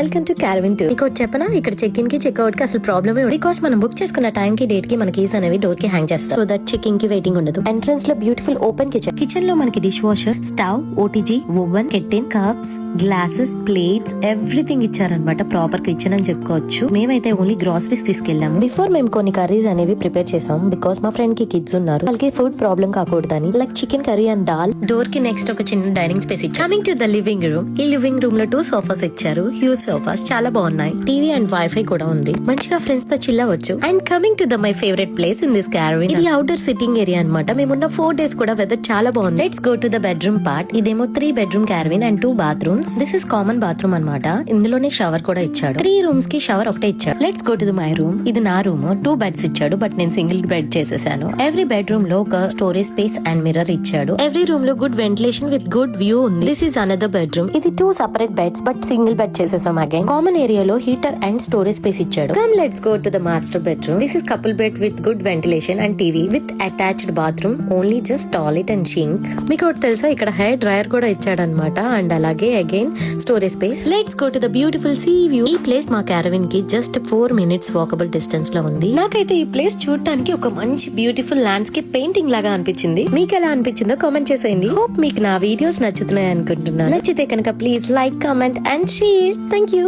Welcome to క్యారవిన్ tour. మీకు చెప్పనా, ఇక్కడ చెక్ ఇన్ కి చెక్అవుట్ కి అసలు ప్రాబ్లమే ఉంది. బికాస్ మనం బుక్ చేసుకున్న టైం కి డేట్ కి మన కీస్ అనేవి డోర్ కి హ్యాంగ్ చేస్తాం. సో దట్ చెక్ ఇన్ కి వెయిటింగ్ ఉండదు. ఎంట్రన్స్ లో బ్యూటిఫుల్ ఓపెన్ కిచెన్ లో మనకి dishwasher, stove, OTG, oven, kettle, cups, glasses, plates, everything ఇచ్చారనమాట. ప్రాపర్ కిచెన్ అని చెప్పుకోవచ్చు. మేమైతే ఓన్లీ గ్రాసరీస్ తీసుకెళ్లాము. బిఫోర్ మేము కొన్ని కర్రీస్ అనేవి ప్రిపేర్ చేసాం. బికాస్ మా ఫ్రెండ్ కి కిడ్స్ ఉన్నారు, వాళ్ళకి ఫుడ్ ప్రాబ్లం కాకూడదని. Like chicken curry and dal. Door కి నెక్స్ట్ ఒక చిన్న డైనింగ్ స్పేస్ ఇచ్చారు. Coming to the living room. ఈ లివింగ్ రూమ్ లో 2 సోఫాస్ ఇచ్చారు. హ్యూజ్ సోఫాస్, చాలా బాగున్నాయి. టీవీ అండ్ వైఫై కూడా ఉంది. మంచిగా ఫ్రెండ్స్ తో చిల్ అవ్వచ్చు. And coming to the my favourite place in this caravan. ఇది అవుటర్ సిట్టింగ్ ఏరియా అన్నమాట. మేమున్న 4 days కూడా వెదర్ చాలా బాగుంది. Let's go to the bedroom part. ఇదేమో 3 bedroom caravan and 2 bathrooms. This is common bathroom అన్నమాట. ఇందులోనే షవర్ కూడా ఇచ్చాడు. 3 rooms కి షవర్ ఒకటే ఇచ్చాడు. Let's go to the my room. ఇది నా రూమ్. 2 beds ఇచ్చాడు, బట్ నేను సింగిల్ బెడ్ చేసేసాను. ఎవ్రీ బెడ్రూమ్ లో ఒక స్టోరేజ్ స్పేస్ అండ్ మిర్రర్ ఇచ్చాడు. ఎవ్రీ రూమ్ లో good ventilation with good view ఉంది. This is another bedroom. ఇది 2 separate beds, but single bed చేసేసాం అగైన్. కామన్ ఏరియాలో హీటర్ అండ్ స్టోరేజ్ స్పేస్ ఇచ్చాడు. Come let's go to the master bedroom. This is couple bed with good ventilation and TV with attached bathroom. Only just toilet and sink. మీకు ఒకటి తెలుసా, ఇక్కడ hair dryer కూడా ఇచ్చాడు అనమాట. And అలాగే again storage space. Let's go to the beautiful see view. ఈ place మా క్యారవిన్ కి జస్ట్ 4 minutes వాకబుల్ డిస్టెన్స్ లో ఉంది. నాకైతే ఈ ప్లేస్ చూడటానికి ఒక మంచి బ్యూటిఫుల్ ల్యాండ్స్కేప్ పెయింటింగ్ లాగా అనిపించింది. మీకు ఎలా అనిపించిందో కామెంట్ చేసేయండి. హోప్ మీకు నా వీడియోస్ నచ్చుతున్నాయి అనుకుంటున్నాను. నచ్చితే కనుక please like, comment and share. Thank you.